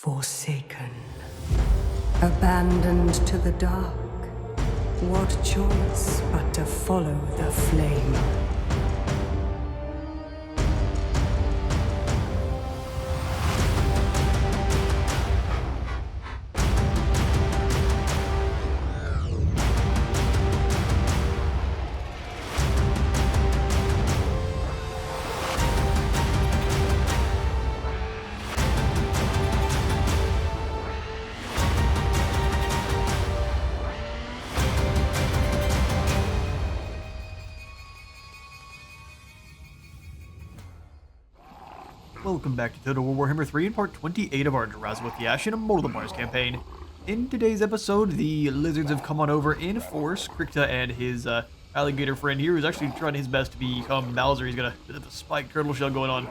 Forsaken, abandoned to the dark, what choice but to follow the flame? Welcome back to Total War Warhammer 3 in part 28 of our Drazhoath the Ashen Immortal Empires campaign. In today's episode, the lizards have come on over in force. Krikta and his alligator friend here is actually trying his best to become Bowser. He's got a bit of a spiked turtle shell going on.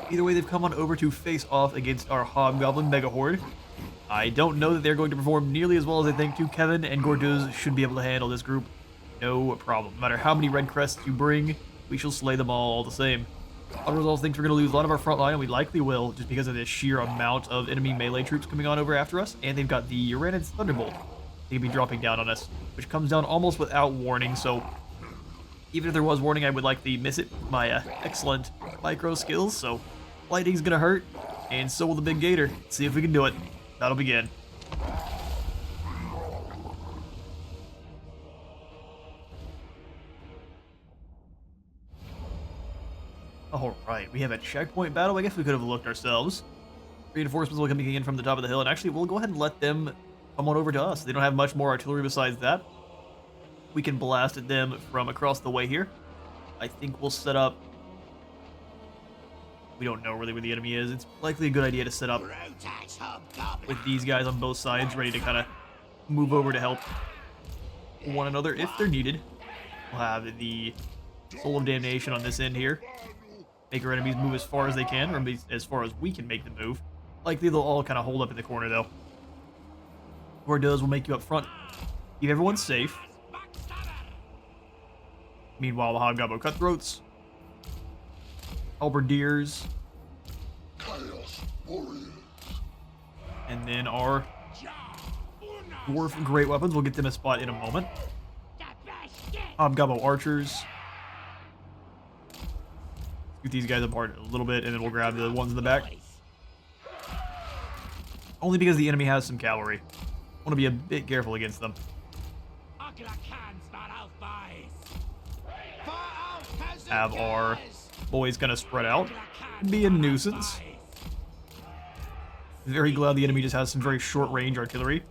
Either way, they've come on over to face off against our Hobgoblin Mega Horde. I don't know that they're going to perform nearly as well as I think to. Kevin and Gorduz should be able to handle this group. No problem. No matter how many red crests you bring, we shall slay them all the same. Otherwise, thinks we're going to lose a lot of our front line, and we likely will, just because of the sheer amount of enemy melee troops coming on over after us, and they've got the Uranid's Thunderbolt. They'll be dropping down on us, which comes down almost without warning, so even if there was warning, I would likely miss it with my excellent micro skills, so lightning's going to hurt, and so will the big gator. Let's see if we can do it. That'll begin. Alright, we have a checkpoint battle. I guess we could have looked ourselves. Reinforcements will be coming in from the top of the hill, and actually we'll go ahead and let them come on over to us. They don't have much more artillery besides that. We can blast at them from across the way here. I think we'll set up... We don't know really where the enemy is. It's likely a good idea to set up with these guys on both sides, ready to kind of move over to help one another if they're needed. We'll have the Soul of Damnation on this end here. Make our enemies move as far as they can, or as far as we can make them move. Likely they'll all kind of hold up in the corner, though. Gorduz will make you up front. Keep everyone safe. Meanwhile, the Hobgoblin Cutthroats. Halberdiers. Chaos Warriors. And then our Dwarf Great Weapons. We'll get them a spot in a moment. Hobgoblin Archers. Get these guys apart a little bit, and then we'll grab the ones in the back. Only because the enemy has some cavalry. Want to be a bit careful against them. Have our boys kind of spread out. Be a nuisance. Very glad the enemy just has some very short range artillery.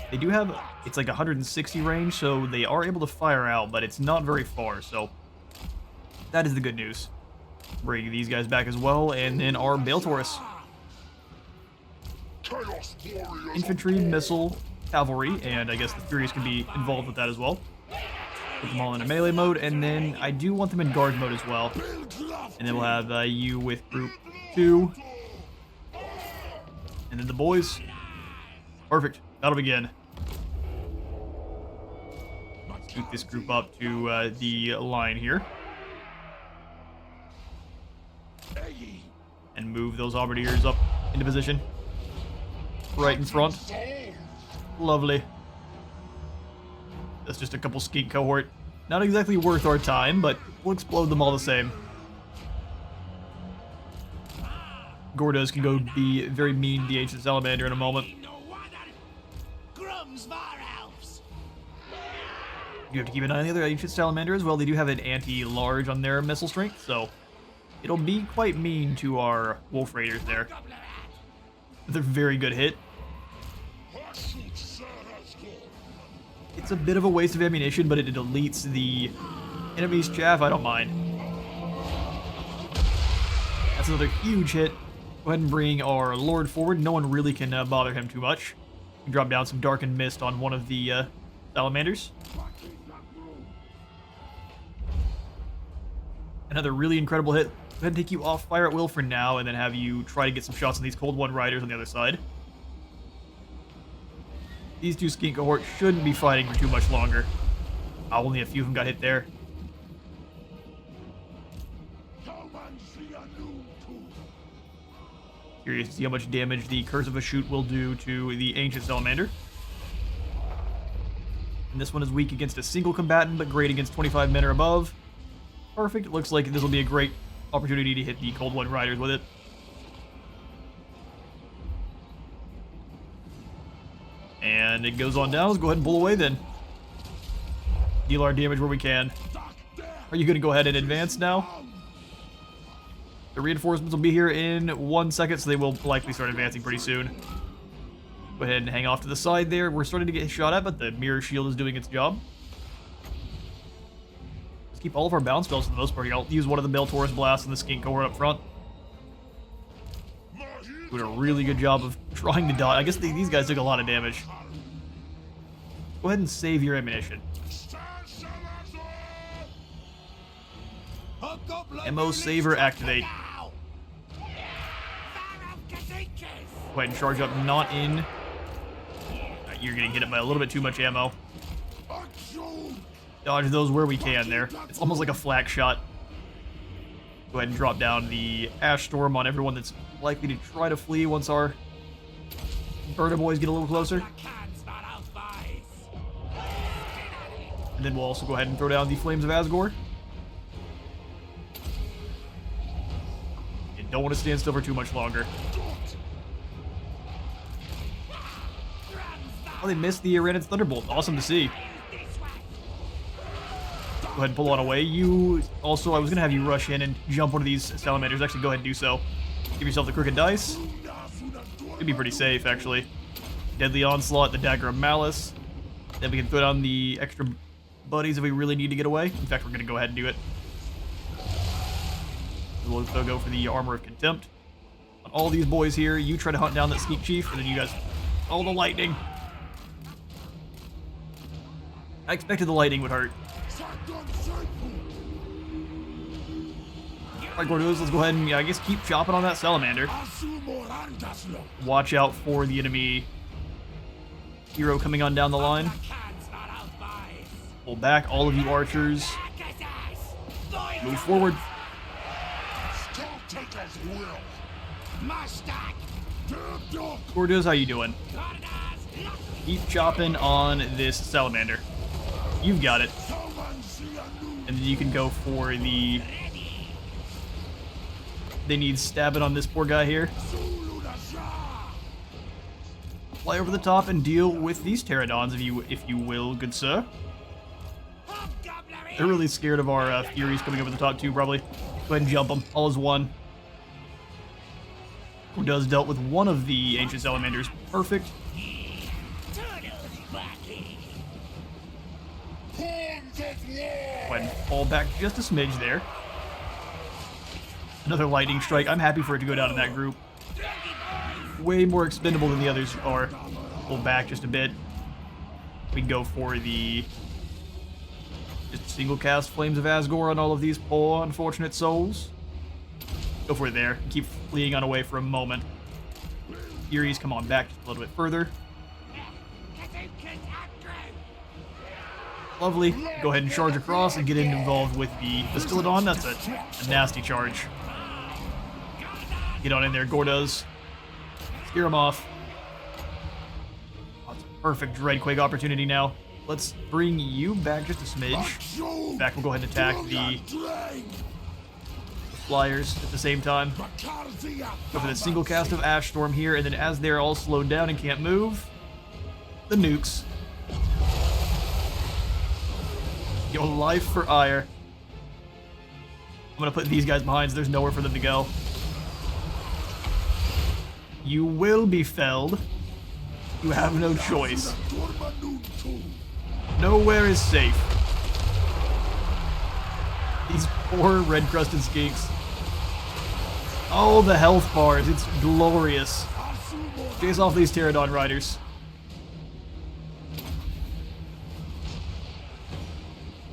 They do have, it's like 160 range, so they are able to fire out, but it's not very far, so that is the good news. Bring these guys back as well, and then our Bale Taurus. Infantry, missile, cavalry, and I guess the Furious can be involved with that as well. Put them all in a melee mode, and then I do want them in guard mode as well. And then we'll have you with group 2. And then the boys. Perfect. That'll begin. Scoot this group up to the line here. And move those Halberdiers up into position. Right in front. Lovely. That's just a couple skink cohort. Not exactly worth our time, but we'll explode them all the same. Gorduz can go be very mean to the Ancient Salamander in a moment. You have to keep an eye on the other Ancient Salamander as well. They do have an anti-large on their missile strength, so it'll be quite mean to our Wolf Raiders there. They're a very good hit. It's a bit of a waste of ammunition, but it deletes the enemy's chaff. I don't mind. That's another huge hit. Go ahead and bring our Lord forward. No one really can bother him too much. You can drop down some Darkened Mist on one of the Salamanders. Another really incredible hit. Go ahead and take you off fire at will for now, and then have you try to get some shots on these Cold One Riders on the other side. These two skink cohorts shouldn't be fighting for too much longer. Only a few of them got hit there. Curious to see how much damage the Curse of a Shoot will do to the Ancient Salamander. And this one is weak against a single combatant, but great against 25 men or above. Perfect. It looks like this will be a great opportunity to hit the Cold One Riders with it. And it goes on down. Let's go ahead and pull away then. Deal our damage where we can. Are you going to go ahead and advance now? The reinforcements will be here in 1 second, so they will likely start advancing pretty soon. Go ahead and hang off to the side there. We're starting to get shot at, but the mirror shield is doing its job. Let's keep all of our bounce spells for the most part here. I'll use one of the Beltaurus Blasts and the Skink Cohort up front. Doing a really good job of trying to dodge. I guess these guys took a lot of damage. Go ahead and save your ammunition. MO Saver activate. Go ahead and charge up, not in. You're getting hit by a little bit too much ammo. Dodge those where we can there. It's almost like a flak shot. Go ahead and drop down the Ash Storm on everyone that's likely to try to flee once our Burner Boys get a little closer. And then we'll also go ahead and throw down the Flames of Asgore. You don't want to stand still for too much longer. Oh, they missed the Iranid's Thunderbolt. Awesome to see. Go ahead and pull on away. You also, I was going to have you rush in and jump one of these salamanders. Actually, go ahead and do so. Give yourself the Crooked Dice. Could be pretty safe, actually. Deadly Onslaught, the Dagger of Malice. Then we can throw down the extra buddies if we really need to get away. In fact, we're going to go ahead and do it. We'll go for the Armor of Contempt. On all these boys here, you try to hunt down that Sneak Chief, and then you guys... Oh, the lightning! I expected the lightning would hurt. Alright, Gordos, let's go ahead and, I guess, keep chopping on that Salamander. Watch out for the enemy hero coming on down the line. Pull back, all of you archers. Move forward. Gordos, how you doing? Keep chopping on this Salamander. You've got it. And then you can go for the... They need stabbing on this poor guy here. Fly over the top and deal with these pterodons, if you will, good sir. They're really scared of our Furies coming over the top too, probably. Go ahead and jump them. All is one. Who does dealt with one of the Ancient Salamanders. Perfect. Go ahead and fall back just a smidge there. Another lightning strike. I'm happy for it to go down in that group. Way more expendable than the others are. Pull back just a bit. We go for the just single cast Flames of Asgore on all of these poor unfortunate souls. Go for it there. Keep fleeing on away for a moment. Furies, come on back just a little bit further. Lovely. Go ahead and charge across and get involved with the Bastillodon. That's a nasty charge. Get on in there, Gordos. Scare him off. Oh, it's a perfect Dreadquake opportunity now. Let's bring you back just a smidge. In fact, we'll go ahead and attack the Flyers at the same time. Go for the single cast of Ash Storm here, and then as they're all slowed down and can't move, the nukes. Your life for ire. I'm gonna put these guys behind so there's nowhere for them to go. You will be felled. You have no choice. Nowhere is safe. These poor red-crusted skinks. Oh, the health bars. It's glorious. Chase off these Pterodon riders.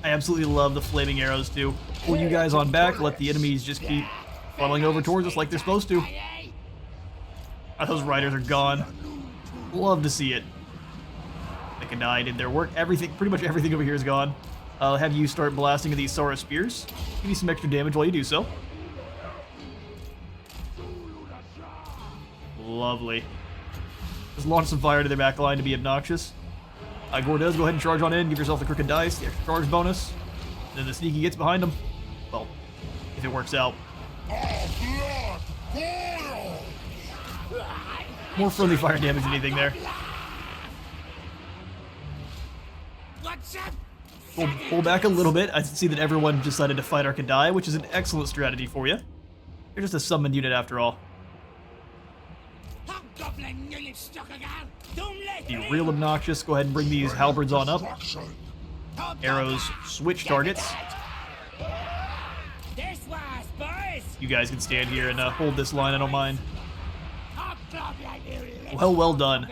I absolutely love the flaming arrows too. Pull you guys on back, let the enemies just keep funneling over towards us like they're supposed to. Those riders are gone. Love to see it. Mekanai did their work. Everything, pretty much everything over here is gone. I'll have you start blasting these Saurus Spears. Give you some extra damage while you do so. Lovely. Just launch some fire to their back line to be obnoxious. Gordez, go ahead and charge on in. Give yourself the crooked dice, the extra charge bonus. And then the sneaky gets behind them. Well, if it works out. More friendly fire damage than anything there. Pull back a little bit. I see that everyone decided to fight Arcadai, which is an excellent strategy for you. You're just a summoned unit after all. Be real obnoxious. Go ahead and bring these halberds on up. Arrows switch targets. You guys can stand here and hold this line, I don't mind. Well done.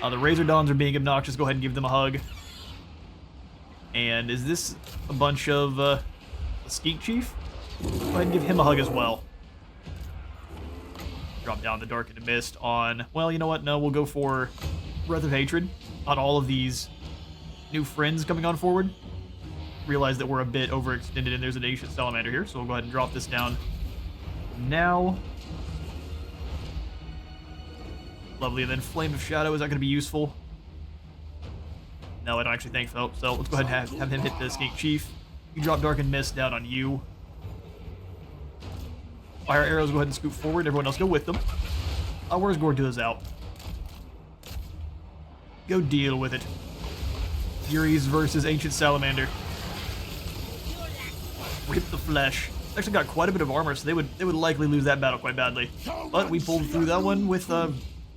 The Razor Dons are being obnoxious. Go ahead and give them a hug. And is this a bunch of a Skeek Chief? Go ahead and give him a hug as well. Drop down the Darkened Mist on... Well, you know what? No, we'll go for Breath of Hatred on all of these new friends coming on forward. Realize that we're a bit overextended and there's an Ancient Salamander here, so we'll go ahead and drop this down now. Lovely, and then Flame of Shadow, is that going to be useful? No, I don't actually think so. So let's go ahead and have him hit the Skeek Chief. You drop Darkened Mist down on you. Fire arrows, go ahead and scoot forward. Everyone else go with them. Where's Gordua's out? Go deal with it. Furies versus Ancient Salamander. Rip the flesh. Actually got quite a bit of armor, so they would likely lose that battle quite badly. But we pulled through that one with a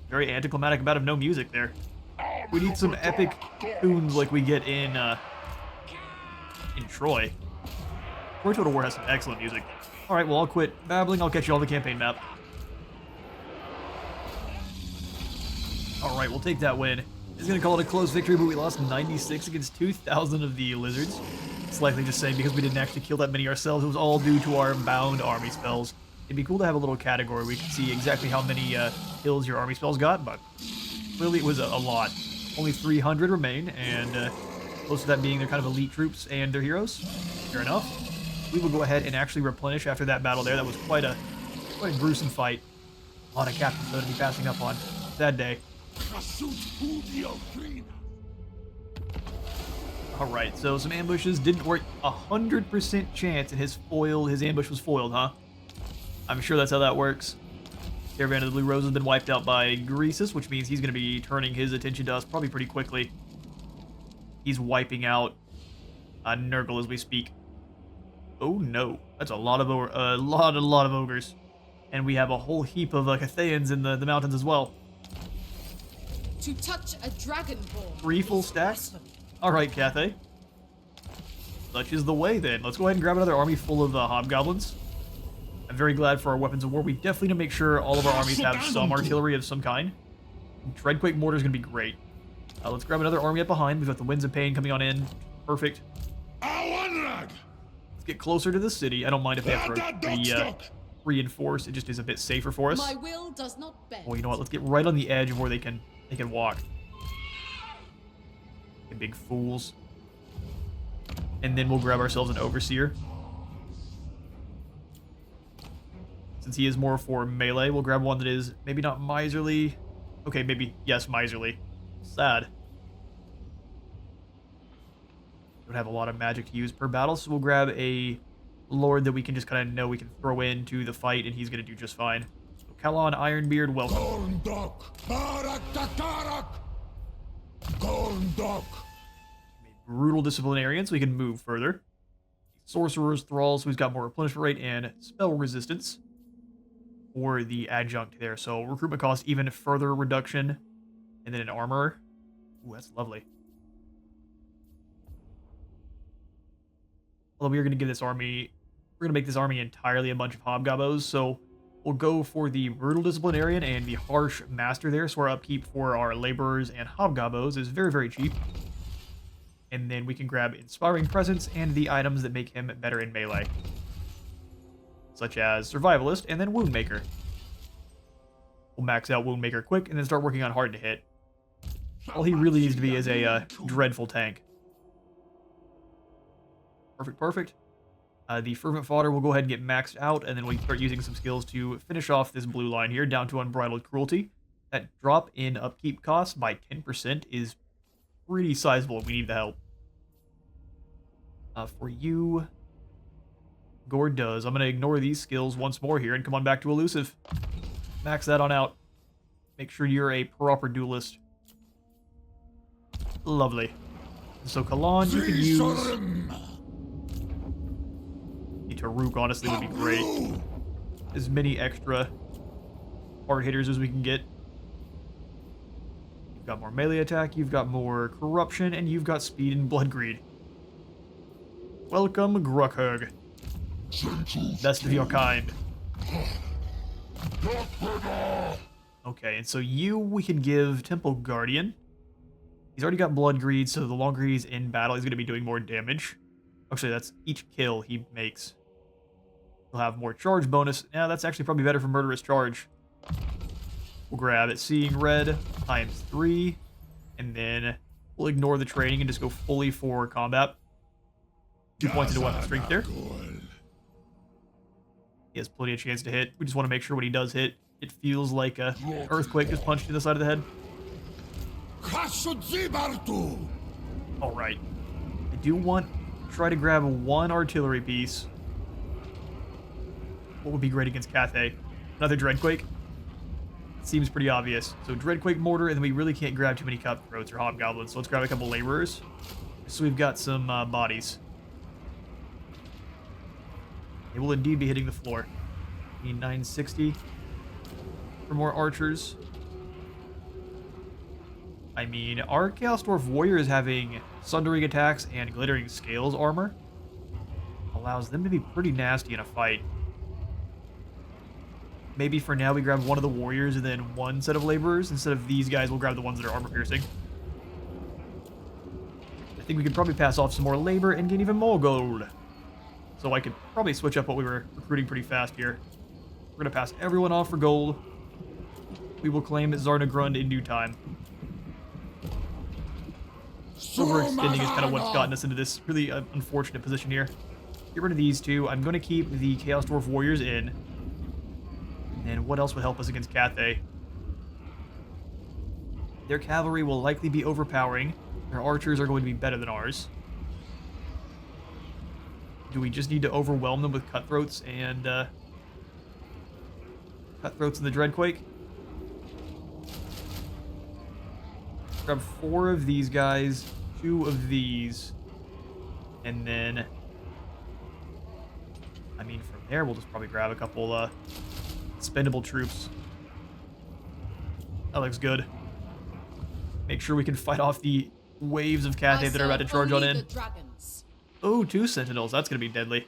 very anticlimactic bout of no music there. We need some epic tunes like we get in Troy. Troy Total War has some excellent music. Alright, well, I'll quit babbling. I'll catch you on the campaign map. Alright, we'll take that win. It's going to call it a close victory, but we lost 96 against 2,000 of the lizards. It's likely just saying because we didn't actually kill that many ourselves. It was all due to our bound army spells. It'd be cool to have a little category where we can see exactly how many kills your army spells got, but clearly it was a lot. Only 300 remain, and most of that being their kind of elite troops and their heroes. Fair enough. We will go ahead and actually replenish after that battle there. That was quite a gruesome fight. A lot of captains though to be passing up on. Sad day. Alright, so some ambushes didn't work. 100% chance and his ambush was foiled, huh? I'm sure that's how that works. Caravan of the Blue Rose has been wiped out by Greasus, which means he's going to be turning his attention to us probably pretty quickly. He's wiping out Nurgle as we speak. Oh no, that's a lot of ogres, and we have a whole heap of Cathayans in the mountains as well. To touch a dragonborn. 3 full stacks. All right, Cathay. Such is the way then. Let's go ahead and grab another army full of hobgoblins. I'm very glad for our weapons of war. We definitely need to make sure all of our armies have some artillery of some kind. Dreadquake Mortar is going to be great. Let's grab another army up behind. We've got the Winds of Pain coming on in. Perfect. Let's get closer to the city. I don't mind if they have to reinforce. It just is a bit safer for us. My will does not bend. Well, you know what? Let's get right on the edge of where they can walk. You big fools. And then we'll grab ourselves an Overseer. Since he is more for melee, we'll grab one that is maybe not miserly. Okay, maybe, yes, miserly. Sad. Don't have a lot of magic to use per battle, so we'll grab a lord that we can just kind of know we can throw into the fight, and he's going to do just fine. So Kalon Ironbeard, welcome. Brutal disciplinarian, so we can move further. Sorcerer's Thrall, so he's got more replenishment rate and spell resistance. Or the adjunct there, so recruitment cost even further reduction, and then an armorer. Ooh, that's lovely. Although we are going to give this army, we're going to make this army entirely a bunch of hobgobbos, so we'll go for the brutal disciplinarian and the harsh master there, so our upkeep for our laborers and hobgobbos is very, very cheap. And then we can grab inspiring presence and the items that make him better in melee, such as Survivalist and then Woundmaker. We'll max out Woundmaker quick and then start working on Hard to Hit. All he really needs to be is a dreadful tank. Perfect, perfect. The Fervent Fodder will go ahead and get maxed out, and then we start using some skills to finish off this blue line here, down to Unbridled Cruelty. That drop in upkeep cost by 10% is pretty sizable. We need the help. For you, Gord does. I'm going to ignore these skills once more here and come on back to Elusive. Max that on out. Make sure you're a proper duelist. Lovely. So Kalan, you can use... Taruk honestly would be great. As many extra hard hitters as we can get. You've got more melee attack, you've got more corruption, and you've got speed and blood greed. Welcome, Grukhurg. Best of your kind. Okay, and so we can give Temple Guardian. He's already got blood greed, so the longer he's in battle, he's going to be doing more damage. Actually, that's each kill he makes. He'll have more charge bonus. Yeah, that's actually probably better for Murderous Charge. We'll grab it. Seeing Red times 3. And then we'll ignore the training and just go fully for combat. 2 points into weapon strength there. He has plenty of chance to hit. We just want to make sure when he does hit, it feels like an earthquake just punched in the side of the head. Alright. I do want to try to grab 1 artillery piece. What would be great against Cathay? Another Dreadquake? Seems pretty obvious. So Dreadquake Mortar, and then we really can't grab too many Cutthroats or Hobgoblins, so let's grab a couple Laborers. So we've got some bodies. They will indeed be hitting the floor. Need 960 for more archers. I mean, our Chaos Dwarf Warrior is having Sundering attacks and Glittering Scales armor. Allows them to be pretty nasty in a fight. Maybe for now we grab one of the warriors and then 1 set of laborers. Instead of these guys, we'll grab the ones that are armor piercing. I think we could probably pass off some more labor and gain even more gold. So I could probably switch up what we were recruiting pretty fast here. We're going to pass everyone off for gold. We will claim Zarnagrund in due time. Overextending is kind of what's gotten us into this really unfortunate position here. Get rid of these 2. I'm going to keep the Chaos Dwarf Warriors in. And what else would help us against Cathay? Their cavalry will likely be overpowering. Their archers are going to be better than ours. Do we just need to overwhelm them with Cutthroats and Cutthroats and the Dreadquake? Grab 4 of these guys, 2 of these, and then I mean from there we'll just probably grab a couple expendable troops. That looks good. Make sure we can fight off the waves of Cathay that are about to charge on in. Oh, 2 sentinels. That's going to be deadly.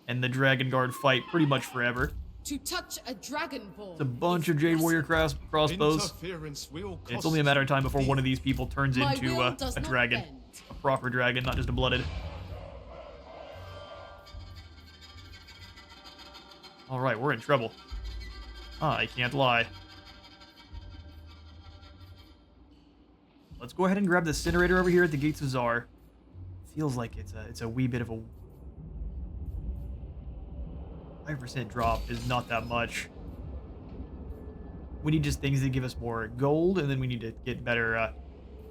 And the Dragon Guard fight pretty much forever. To touch a dragonborn. It's a bunch of Jade Warrior crossbows. It's only a matter of time before one of these people turns into a dragon. A proper dragon, not just a blooded. Alright, we're in trouble. I can't lie. Let's go ahead and grab the Incinerator over here at the Gates of Zar. Feels like it's a wee bit of a 5% drop is not that much. We need just things that give us more gold, and then we need to get better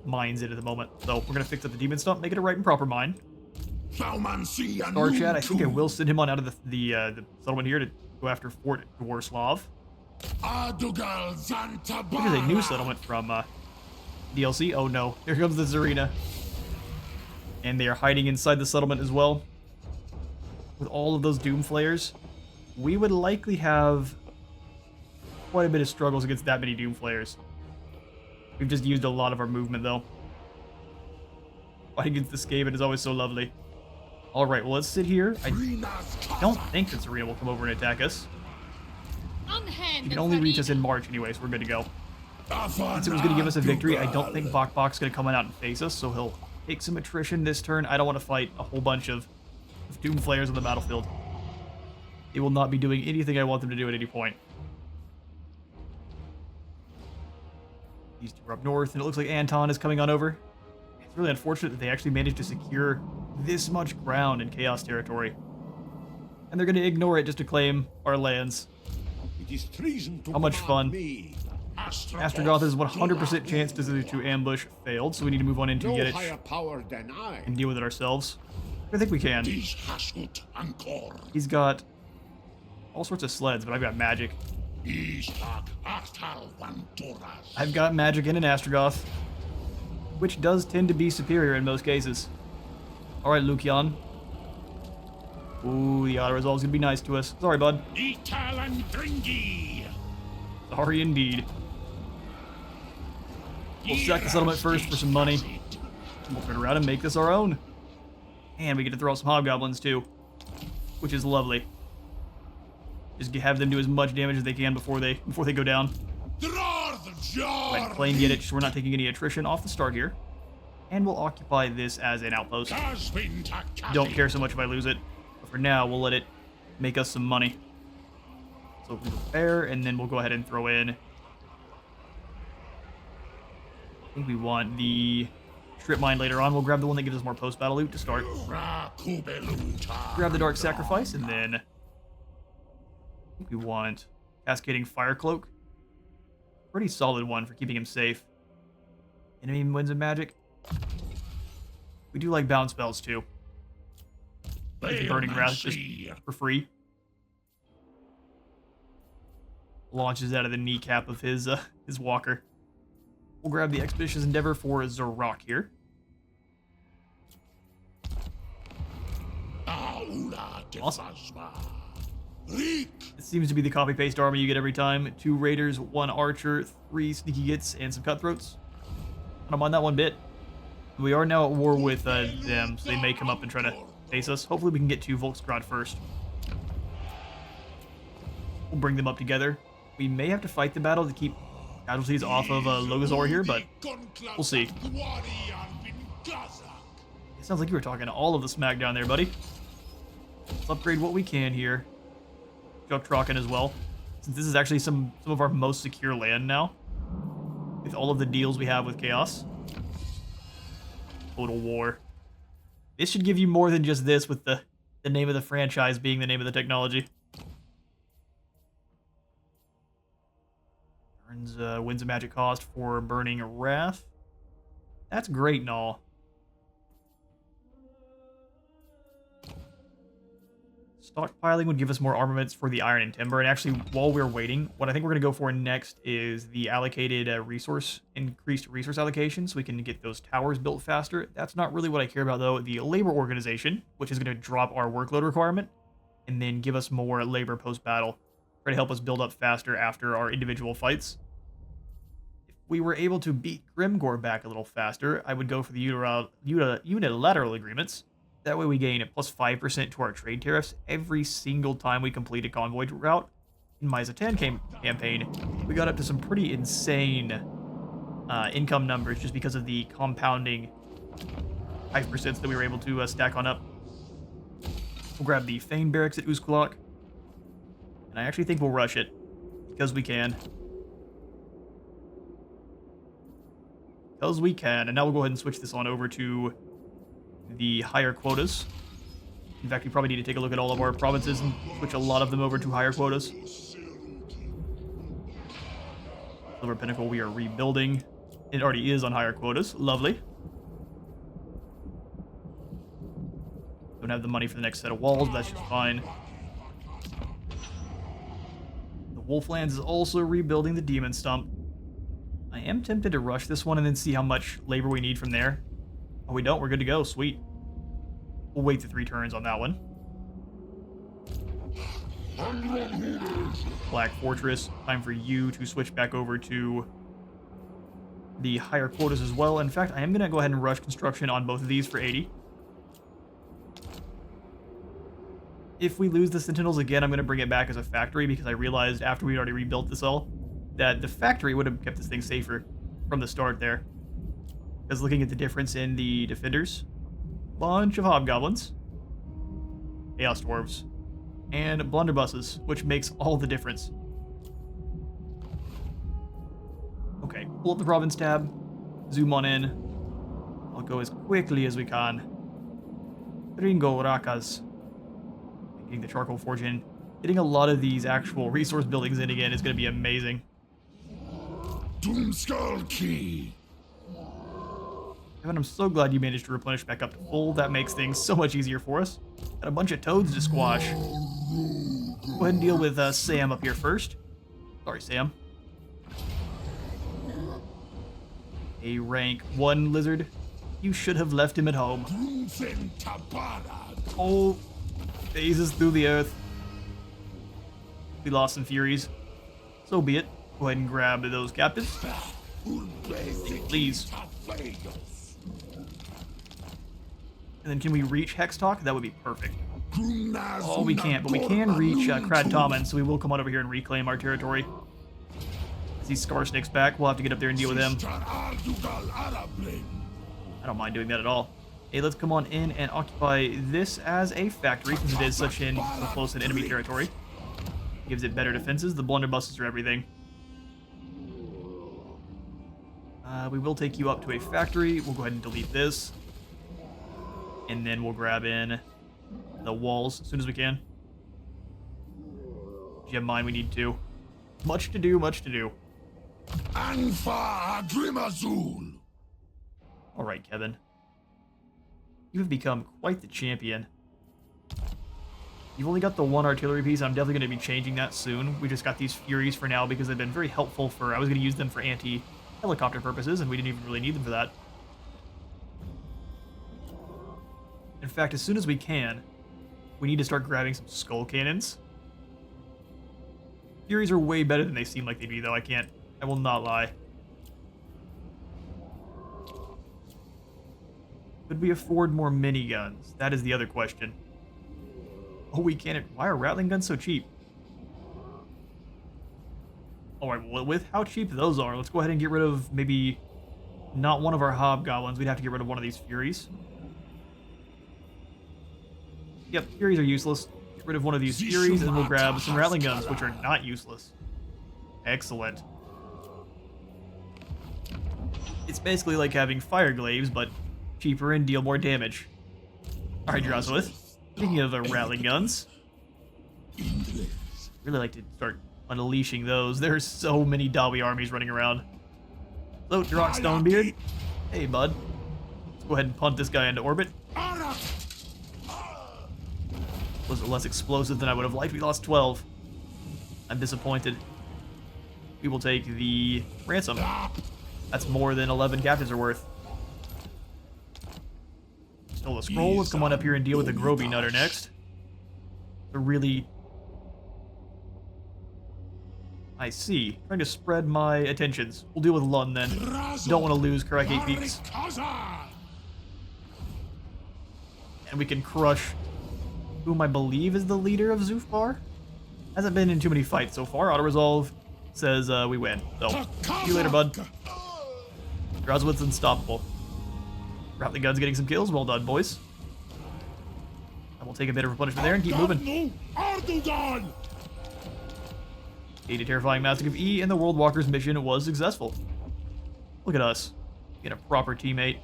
mines in at the moment. So we're gonna fix up the Demon Stump, make it a right and proper mine. Star Chat, I think I will send him on out of the settlement here to go after Fort Dwarslav. Which is a new settlement from DLC. Oh no, here comes the Zarina. And they are hiding inside the settlement as well. With all of those Doom Flayers. We would likely have quite a bit of struggles against that many Doom Flayers. We've just used a lot of our movement though. Fighting against the Skaven is always so lovely. Alright, well let's sit here. I don't think that Zarina will come over and attack us. She can only reach us in March anyway, so we're good to go. Since it was going to give us a victory, I don't think Bok Bok's going to come out and face us, so he'll take some attrition this turn. I don't want to fight a whole bunch of Doom Flayers on the battlefield. They will not be doing anything I want them to do at any point. These 2 are up north, and it looks like Anton is coming on over. It's really unfortunate that they actually managed to secure this much ground in Chaos territory. And they're going to ignore it just to claim our lands. It is treason to How much fun. me. Astragoth is 100% chance to ambush failed, so we need to move on into No Yiddish higher power than I. and deal with it ourselves. I think we can. He's got all sorts of sleds, but I've got magic. I've got magic and an Astragoth, which does tend to be superior in most cases. Alright, Lucian. Ooh, the auto-resolve's gonna be nice to us. Sorry, bud. Sorry indeed. We'll sack the settlement first for some money. We'll turn around and make this our own. And we get to throw out some hobgoblins too, which is lovely. Just have them do as much damage as they can before they go down. Right, claim Yiddish. We're not taking any attrition off the start here. And we'll occupy this as an outpost. Don't care so much if I lose it. But for now, we'll let it make us some money. So we prepare, and then we'll go ahead and throw in. I think we want the strip mine later on. We'll grab the one that gives us more post-battle loot to start. Grab the Dark Sacrifice, and then I think we want Cascading Fire Cloak. Pretty solid one for keeping him safe. Enemy Winds of Magic. We do like bounce spells too. Like Burning Wrath just for free. Launches out of the kneecap of his walker. We'll grab the Expeditious Endeavor for Zarok here. Awesome. It seems to be the copy-paste army you get every time. 2 raiders, 1 archer, 3 sneaky gits, and some cutthroats. I don't mind that one bit. We are now at war with them, so they may come up and try to face us. Hopefully we can get to Volksgrad first. We'll bring them up together. We may have to fight the battle to keep casualties off of Logazor here, but we'll see. It sounds like you were talking to all of the smack down there, buddy. Let's upgrade what we can here. Joktraken as well, since this is actually some of our most secure land now, with all of the deals we have with Chaos. Total War. This should give you more than just this, with the name of the franchise being the name of the technology. Burns Winds of Magic cost for Burning Wrath. That's great and all. Stockpiling would give us more armaments for the iron and timber, and actually, while we're waiting, what I think we're going to go for next is the allocated increased resource allocation, so we can get those towers built faster. That's not really what I care about, though. The labor organization, which is going to drop our workload requirement, and then give us more labor post-battle, try to help us build up faster after our individual fights. If we were able to beat Grimgor back a little faster, I would go for the unilateral agreements. That way we gain a plus 5% to our trade tariffs every single time we complete a convoy route. In my Zatan campaign, we got up to some pretty insane income numbers just because of the compounding 5% that we were able to stack on up. We'll grab the Fane Barracks at Uzkulak. And I actually think we'll rush it, because we can. Because we can. And now we'll go ahead and switch this on over to the higher quotas. In fact, we probably need to take a look at all of our provinces and switch a lot of them over to higher quotas. Silver Pinnacle we are rebuilding. It already is on higher quotas. Lovely. Don't have the money for the next set of walls, but that's just fine. The Wolflands is also rebuilding the Demon Stump. I am tempted to rush this one and then see how much labor we need from there. Oh, we don't. We're good to go. Sweet. We'll wait the 3 turns on that one. Black Fortress. Time for you to switch back over to the higher quotas as well. In fact, I am going to go ahead and rush construction on both of these for 80. If we lose the Sentinels again, I'm going to bring it back as a factory, because I realized after we'd already rebuilt this all that the factory would have kept this thing safer from the start there. Because looking at the difference in the defenders, bunch of hobgoblins, Chaos Dwarfs, and blunderbusses, which makes all the difference. Okay, pull up the province tab, zoom on in. I'll go as quickly as we can. Ringo Rakas. Getting the charcoal forge in. Getting a lot of these actual resource buildings in again is going to be amazing. Doomskull Key. Kevin, I'm so glad you managed to replenish back up to full. That makes things so much easier for us. Got a bunch of toads to squash. Go ahead and deal with Sam up here first. Sorry, Sam. A rank 1 lizard. You should have left him at home. Oh, phases through the earth. We lost some Furies. So be it. Go ahead and grab those captives. Please. And then can we reach Hextalk? That would be perfect. Oh, we can't, but we can reach Krad Tommen, so we will come on over here and reclaim our territory. As these Scar Snakes back, we'll have to get up there and deal with them. I don't mind doing that at all. Hey, let's come on in and occupy this as a factory, since it is such in close in enemy territory. Gives it better defenses. The blunderbusses are everything. We will take you up to a factory. We'll go ahead and delete this. And then we'll grab in the walls as soon as we can. If you have mine, we need to. Much to do, much to do. Alright, Kevin. You have become quite the champion. You've only got the 1 artillery piece. I'm definitely going to be changing that soon. We just got these Furies for now because they've been very helpful for... I was going to use them for anti-helicopter purposes, and we didn't even really need them for that. In fact, as soon as we can, we need to start grabbing some skull cannons. Furies are way better than they seem like they'd be, though. I will not lie. Could we afford more miniguns? That is the other question. Oh, we can't. Why are Rattling guns so cheap? Alright, well, with how cheap those are, let's go ahead and get rid of maybe not one of our Hobgoblins. We'd have to get rid of one of these Furies. Yep, Furies are useless. Get rid of one of these Furies, and we'll grab some Rattling guns, which are not useless. Excellent. It's basically like having Fire Glaives, but cheaper and deal more damage. Alright, Drazhoath. Speaking of Rattling guns, really like to start unleashing those. There's so many Dawi armies running around. So, Drock Stonebeard. Hey, bud. Let's go ahead and punt this guy into orbit. Was it less explosive than I would have liked? We lost 12. I'm disappointed. We will take the ransom. That's more than 11 captives are worth. Stole a scroll. Let's come on up here and deal with the Groby Nutter next. Really... I see. Trying to spread my attentions. We'll deal with Lund then. Don't want to lose Karak 8 Peaks. And we can crush whom I believe is the leader of Zufbar. Hasn't been in too many fights so far. Auto-resolve says we win. So, see you later, bud. Drazhoath's unstoppable. Rattling Gun's getting some kills. Well done, boys. And we'll take a bit of replenishment there and keep moving. A terrifying Mastic of E, and the World Walker's mission was successful. Look at us. Being a proper teammate.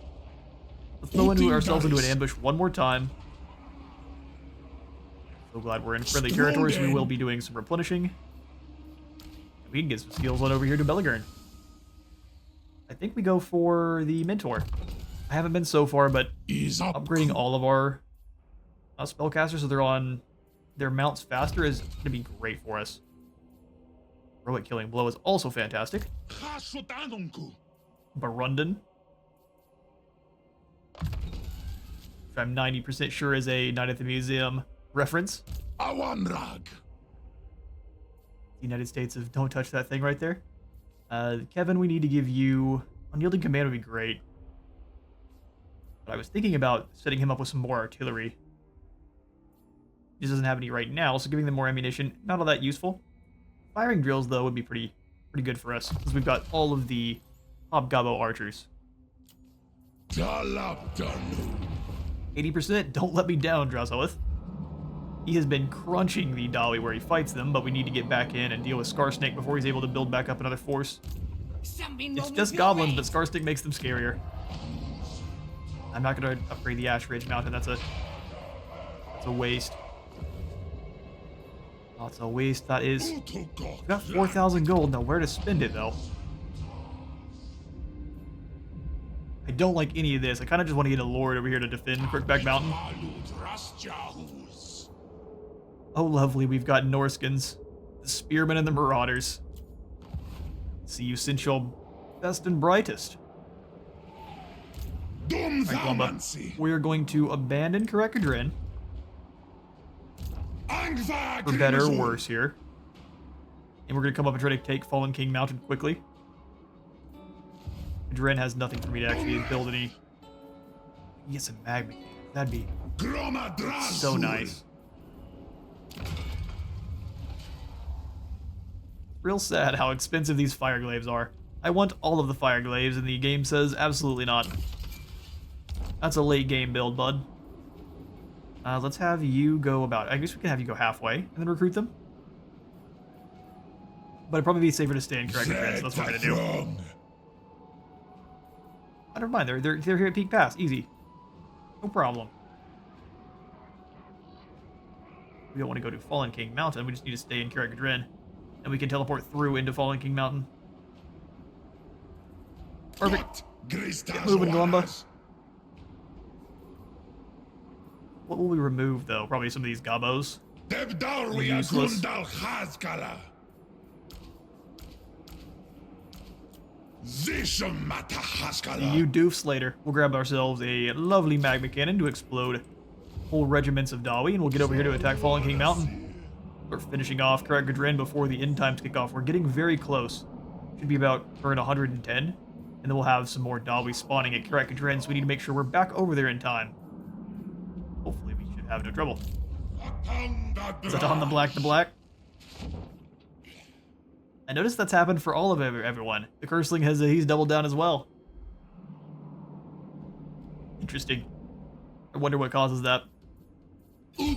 Let's throw ourselves into an ambush one more time. So glad we're in friendly territory, so we will be doing some replenishing. We can get some skills on over here to Belagurn. I think we go for the Mentor. I haven't been so far, but upgrading all of our spellcasters so they're on their mounts faster is going to be great for us. Heroic Killing Blow is also fantastic. Barundan, which I'm 90% sure is a Night at the Museum reference. The United States of don't touch that thing right there. Kevin, we need to give you... Unyielding Command would be great. But I was thinking about setting him up with some more artillery. He doesn't have any right now, so giving them more ammunition, not all that useful. Firing drills, though, would be pretty good for us, because we've got all of the Hobgobbo archers. 80%, don't let me down, Drazhoath. He has been crunching the Dawi where he fights them, but we need to get back in and deal with Scarsnake before he's able to build back up another force. It's just goblins, but Scarsnake makes them scarier. I'm not going to upgrade the Ash Ridge Mountain, that's a waste. Oh, it's a waste. That is... We've got 4,000 gold. Now, where to spend it, though? I don't like any of this. I kind of just want to get a lord over here to defend Crookback Mountain. Oh, lovely. We've got Norskins, the Spearmen, and the Marauders. See you since your best and brightest. Right, Glumba. We are going to abandon Karekadrin. For better or worse here. And we're going to come up and try to take Fallen King Mountain quickly. Dren has nothing for me to actually build any. Get some magma. That'd be so nice. Real sad how expensive these fire glaives are. I want all of the fire glaives, and the game says absolutely not. That's a late game build, bud. Let's have you go about. I guess we can have you go halfway and then recruit them. But it'd probably be safer to stay in Karekadrin, so that's what we're gonna do. Oh, never mind. They're here at Peak Pass. Easy. No problem. We don't want to go to Fallen King Mountain. We just need to stay in Karekadrin. And we can teleport through into Fallen King Mountain. Perfect. Get moving, Glumba. What will we remove, though? Probably some of these gobos. Useless. You doofs later. We'll grab ourselves a lovely magma cannon to explode whole regiments of Dawi, and we'll get over here to attack Fallen King Mountain. We're finishing off Karekadrin before the end times kick off. We're getting very close. Should be about turn 110, and then we'll have some more Dawi spawning at Karekadrin, so we need to make sure we're back over there in time. Hopefully we should have no trouble. Is that on the black? I noticed that's happened for all of everyone. The Curseling he's doubled down as well. Interesting. I wonder what causes that. Oh,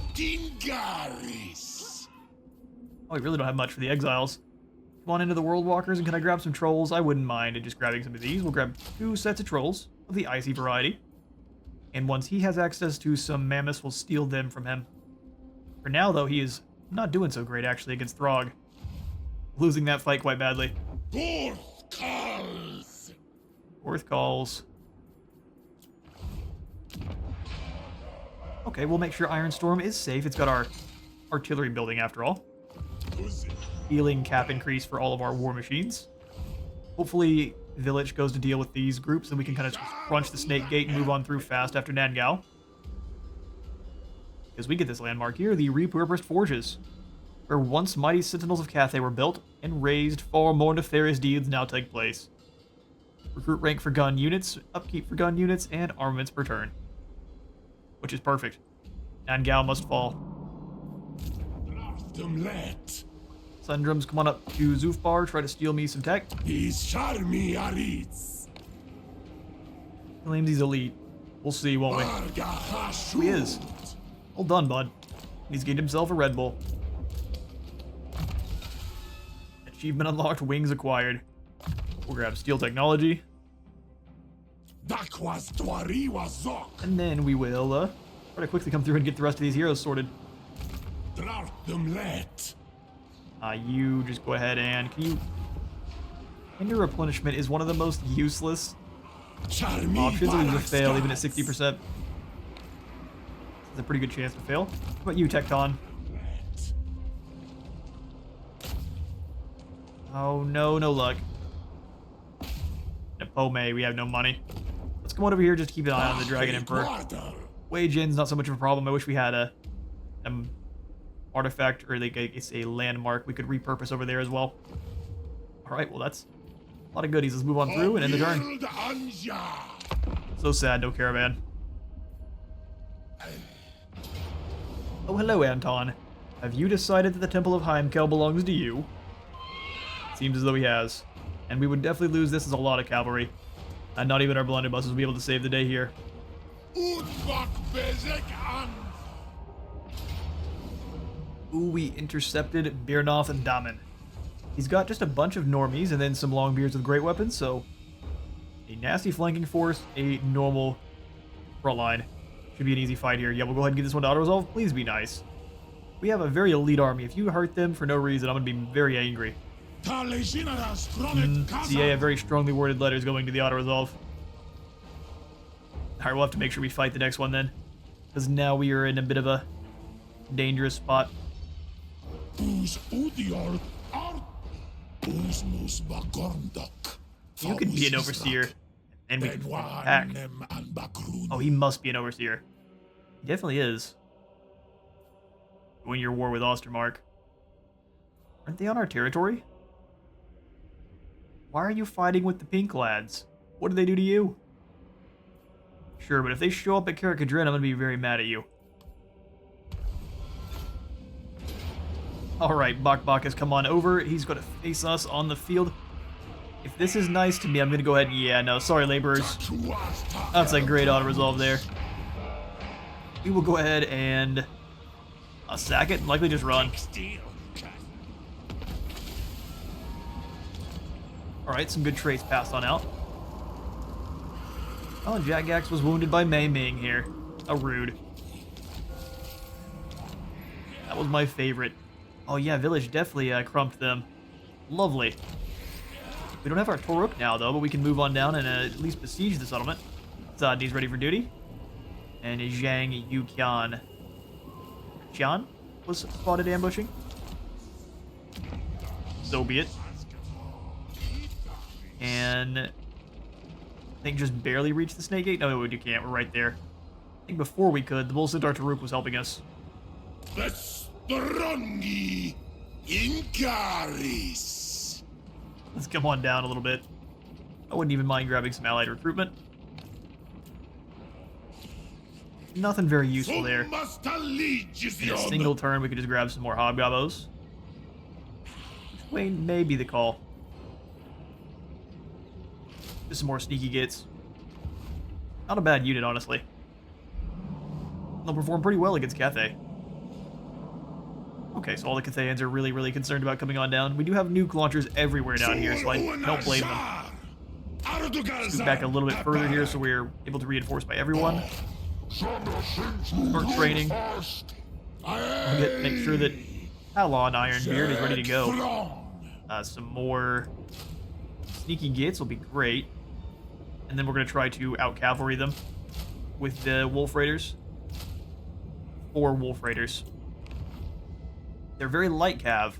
we really don't have much for the exiles. Come on into the World Walkers, and can I grab some trolls? I wouldn't mind just grabbing some of these. We'll grab 2 sets of trolls of the icy variety. And once he has access to some mammoths, we'll steal them from him. For now, though, he is not doing so great, actually, against Throg. Losing that fight quite badly. Worth calls. Okay, we'll make sure Iron Storm is safe. It's got our artillery building, after all. Healing cap increase for all of our war machines. Hopefully, Village goes to deal with these groups, and we can kind of crunch the Snake Gate and move on through fast after Nangao. Because we get this landmark here, the Repurposed Forges, where once mighty Sentinels of Cathay were built and raised, far more nefarious deeds now take place. Recruit rank for gun units, upkeep for gun units, and armaments per turn. Which is perfect. Nangao must fall. Sundrums, come on up to Zufbar, try to steal me some tech. Claims he's elite. We'll see, won't we? Who he is. Well done, bud. He's gained himself a Red Bull. Achievement unlocked, wings acquired. We'll grab steel technology. And then we will try to quickly come through and get the rest of these heroes sorted. You just go ahead and Hinder replenishment is one of the most useless options. We just fail even at 60%. It's a pretty good chance to fail. How about you, Tecton? Oh no, no luck. Nepome, we have no money. Let's come on over here just to keep an eye on the Dragon Emperor. Wage in's not so much of a problem. I wish we had a artifact or like it's a landmark we could repurpose over there as well. Alright, well that's a lot of goodies. Let's move on through and end the turn. So sad, no caravan. Oh, hello, Anton. Have you decided that the Temple of Heimkel belongs to you? Seems as though he has. And we would definitely lose this as a lot of cavalry. And not even our blunderbusses will be able to save the day here. Ooh, we intercepted Birnoth and Damen. He's got just a bunch of normies and then some longbeards with great weapons, so a nasty flanking force, a normal front line. Should be an easy fight here. Yeah, we'll go ahead and get this one to auto-resolve. Please be nice. We have a very elite army. If you hurt them for no reason, I'm going to be very CA, a very strongly worded letters going to the auto-resolve. Alright, we'll have to make sure we fight the next one then. Because now we are in a bit of a dangerous spot. You could be an overseer, and we can attack. Oh, he must be an overseer. He definitely is. Win your war with Ostermark. Aren't they on our territory? Why are you fighting with the pink lads? What did they do to you? Sure, but if they show up at Caracadrin, I'm gonna be very mad at you. Alright, Bak has come on over. He's gonna face us on the field. If this is nice to me, I'm gonna go ahead and... Yeah, no, sorry, laborers. That's a great auto-resolve there. We will go ahead and... sack it and likely just run. Alright, some good traits passed on out. Oh, Jagax was wounded by Mei Ming here. How rude. That was my favorite. Oh yeah, village definitely crumped them. Lovely. We don't have our Toruk now though, but we can move on down and at least besiege the settlement. Zadni's ready for duty. And Zhang Yuqian. Qian was spotted ambushing. So be it. And I think just barely reached the Snake Gate. No, you can't. We're right there. I think before we could, the Bull Centaur Taruk was helping us. Strongi Incaris. Let's come on down a little bit. I wouldn't even mind grabbing some allied recruitment. Nothing very useful there. In a single turn, we could just grab some more Hobgoblins. Which way may be the call? Just some more sneaky gits. Not a bad unit, honestly. They'll perform pretty well against Cathay. Okay, so all the Cathayans are really, really concerned about coming on down. We do have nuke launchers everywhere down here, so I don't blame them. Scoot back a little bit further here so we're able to reinforce by everyone. Start training. Make sure that Talon Ironbeard is ready to go. Some more sneaky gits will be great. And then we're going to try to out-cavalry them with the Wolf Raiders. 4 Wolf Raiders. They're very light cav.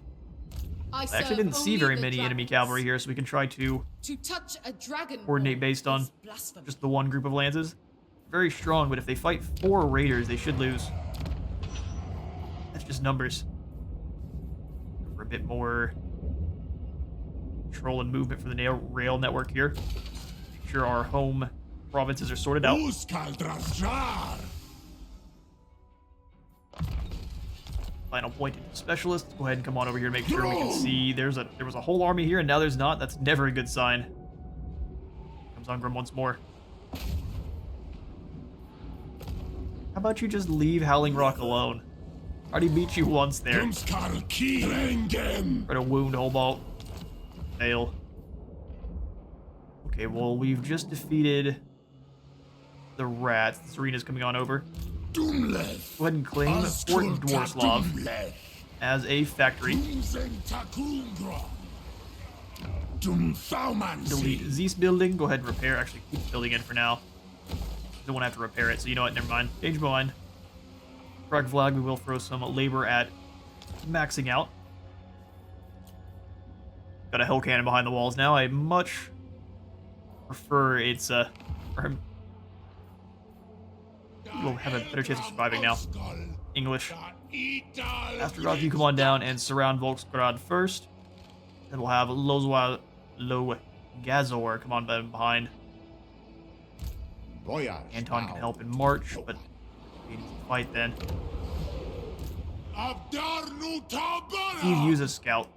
I actually didn't see very many enemy cavalry here, so we can try to touch a dragon coordinate based on just the one group of lances. Very strong, but if they fight 4 raiders, they should lose. That's just numbers. For a bit more control and movement for the rail network here. Make sure our home provinces are sorted out. Final point specialist. Go ahead and come on over here and make sure we can see. There was a whole army here and now there's not. That's never a good sign. Comes on Grim once more. How about you just leave Howling Rock alone? Already beat you once there. Try to wound Hobalt. Fail. Okay, well, we've just defeated the rats. The Serena's coming on over. Go ahead and claim Fort Dwarslav as a factory. Delete Zeus building. Go ahead and repair. Actually, keep the building in for now. Don't want to have to repair it, so you know what? Never mind. Change my mind. Prague Flag, we will throw some labor at maxing out. Got a hell cannon behind the walls now. I much prefer its we'll have a better chance of surviving now. English. Asteroth, you come on down and surround Volksgrad first. Then we'll have Lozwa Lo Gazor come on behind. Anton can help in March, but we need to fight then. Steve, use a scout.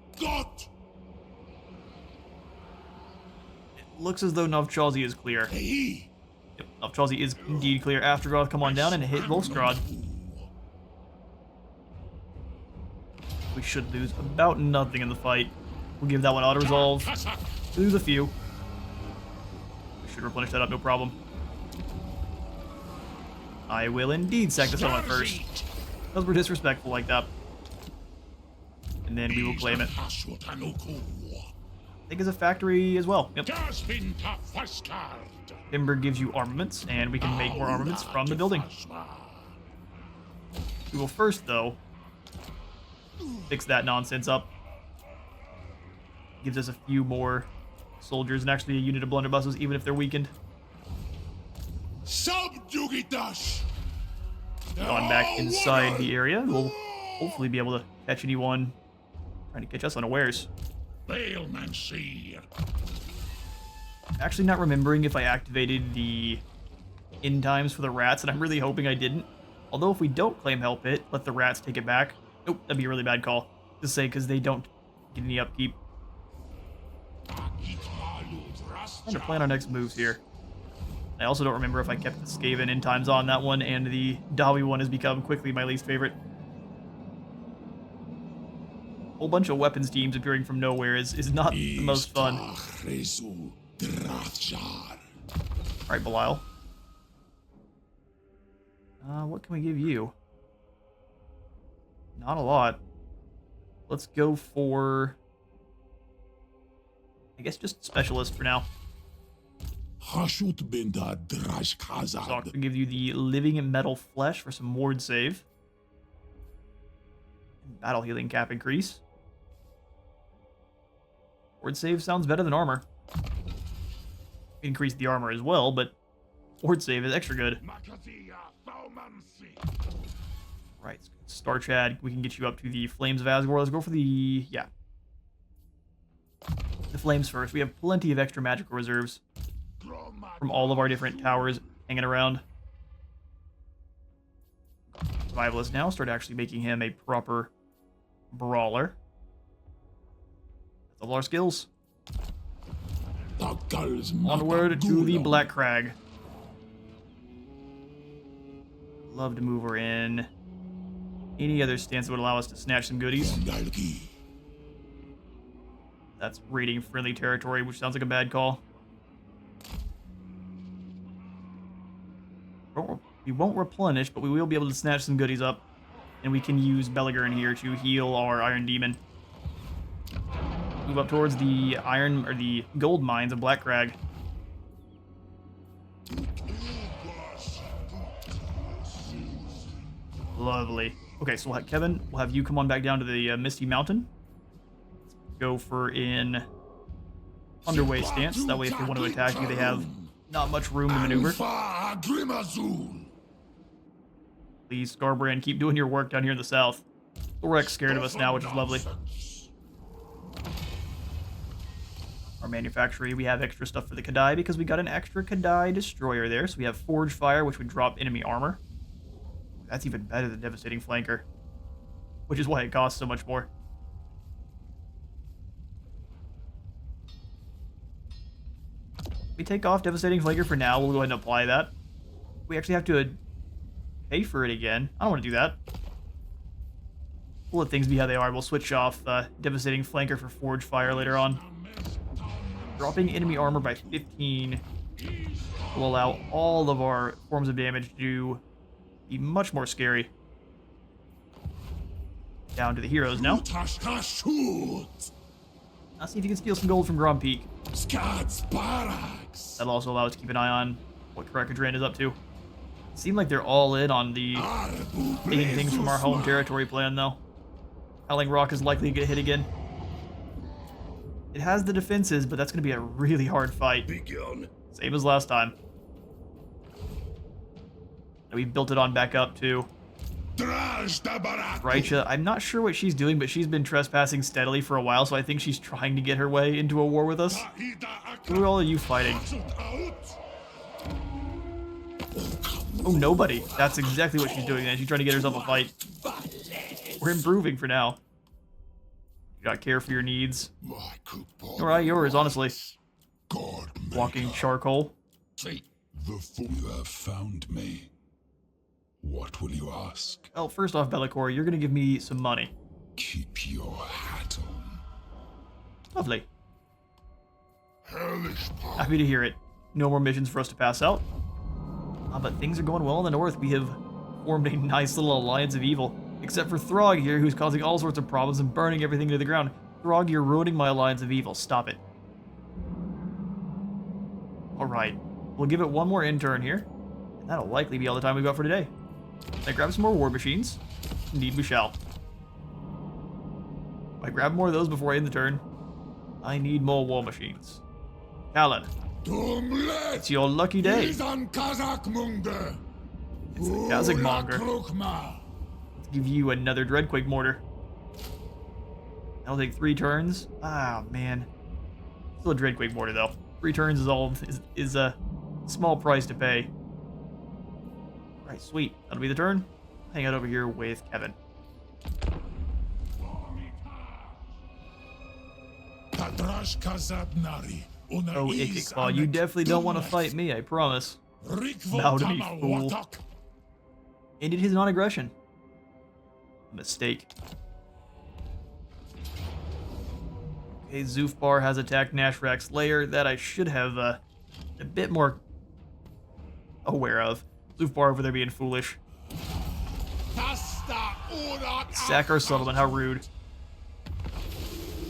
It looks as though Novchalzi is clear. Yep, Novchalzi is indeed clear. Aftergroth, come on down and hit Volksgrad. We should lose about nothing in the fight. We'll give that one auto-resolve. Lose a few. We should replenish that up, no problem. I will indeed sack this one first. Because we're disrespectful like that. and then we will claim it. I think it's a factory as well. Yep. Timber gives you armaments, and we can make more armaments from the building. We will first, though, fix that nonsense up. Gives us a few more soldiers and actually a unit of blunderbusses, even if they're weakened. Gone back inside the area. We'll hopefully be able to catch anyone trying to catch us unawares. Actually not remembering if I activated the end times for the rats, and I'm really hoping I didn't. Although if we don't claim Hell Pit, let the rats take it back. Nope, that'd be a really bad call to say, because they don't get any upkeep. Trying to plan our next moves here. I also don't remember if I kept the Skaven end times on that one, and the Dawi one has become quickly my least favorite. Whole bunch of weapons teams appearing from nowhere is not the most fun. Alright, Belial. What can we give you? Not a lot. Let's go for, I guess, just specialist for now. So I'll give you the living metal flesh for some ward save. And battle healing cap increase. Ward save sounds better than armor. Increase the armor as well, but ward save is extra good. Right, Star Chad, we can get you up to the Flames of Asgore. Let's go for the, the Flames first. We have plenty of extra magical reserves from all of our different towers hanging around. Survivalist now, start actually making him a proper brawler. That's all our skills. Onward to the Black Crag. Love to move her in any other stance that would allow us to snatch some goodies. That's raiding friendly territory, which sounds like a bad call. We won't replenish, but we will be able to snatch some goodies up. And we can use Beliger in here to heal our Iron Demon. Move up towards the iron, or the gold mines of Black Crag. Lovely. Okay, so Kevin, we'll have you come on back down to the Misty Mountain. Let's go for an underway stance. That way if they want to attack you, they have not much room to maneuver. Please, Scarbrand, keep doing your work down here in the south. Thorek's scared of us now, which is lovely. Our manufactory, we have extra stuff for the Kadai because we got an extra Kadai destroyer there. So we have Forge Fire, which would drop enemy armor. That's even better than Devastating Flanker, which is why it costs so much more. We take off Devastating Flanker for now. We'll go ahead and apply that. We actually have to pay for it again. I don't want to do that. We'll let things be how they are. We'll switch off Devastating Flanker for Forge Fire later on. Dropping enemy armor by 15 will allow all of our forms of damage to be much more scary. Down to the heroes now. Now see if you can steal some gold from Grom Peak. That'll also allow us to keep an eye on what Karakadran is up to. Seem like they're all in on the taking things from our home territory plan, though. Howling Rock is likely to get hit again. It has the defenses, but that's going to be a really hard fight. Same as last time. And we built it on back up, too. Raicha, I'm not sure what she's doing, but she's been trespassing steadily for a while, so I think she's trying to get her way into a war with us. Who are all of you fighting? Oh, nobody. That's exactly what she's doing then. She's trying to get herself a fight. We're improving for now. You got care for your needs. Alright, yours, honestly. Walking charcoal. You have found me. What will you ask? Well, first off, Bellicor, you're going to give me some money. Keep your hat on. Lovely. Happy to hear it. No more missions for us to pass out. But things are going well in the north. We have formed a nice little alliance of evil. Except for Throg here, who's causing all sorts of problems and burning everything to the ground. Throg, you're ruining my alliance of evil. Stop it. Alright. We'll give it one more intern here. And that'll likely be all the time we've got for today. I grab some more war machines. Indeed we shall. I grab more of those before I end the turn. I need more war machines. Callan, it's your lucky day. It's the Kazakh Monger. Let's give you another Dreadquake Mortar. That'll take 3 turns. Ah, man. Still a Dreadquake Mortar, though. 3 turns is a small price to pay. Alright, sweet. That'll be the turn. Hang out over here with Kevin. Oh, Ikikbal, you definitely don't want to fight me, I promise. Bow to me, fool. And it is non-aggression. Mistake. Okay, Zufbar has attacked Nashrak's lair that I should have a bit more aware of. Zufbar over there being foolish. Sack our settlement, how rude.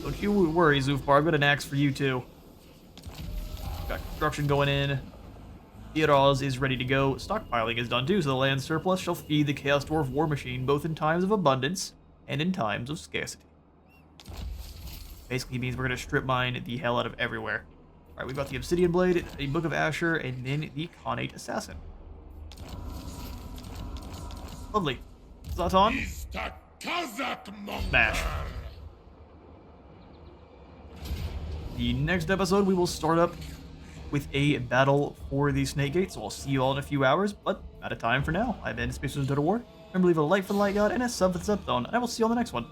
Don't you worry, Zufbar, I've got an axe for you too. Got construction going in. Iraz is ready to go. Stockpiling is done too, so the land surplus shall feed the Chaos Dwarf war machine both in times of abundance and in times of scarcity. Basically means we're going to strip mine the hell out of everywhere. Alright, we've got the Obsidian Blade, a Book of Asher, and then the Khanate Assassin. Lovely. Zlatan. Smash. The next episode, we will start up with a battle for the Snake Gate, so I'll see you all in a few hours, but out of time for now. I've been Space War. Remember to leave a like for the Light God and a sub for the Sub Zone, and I will see you on the next one.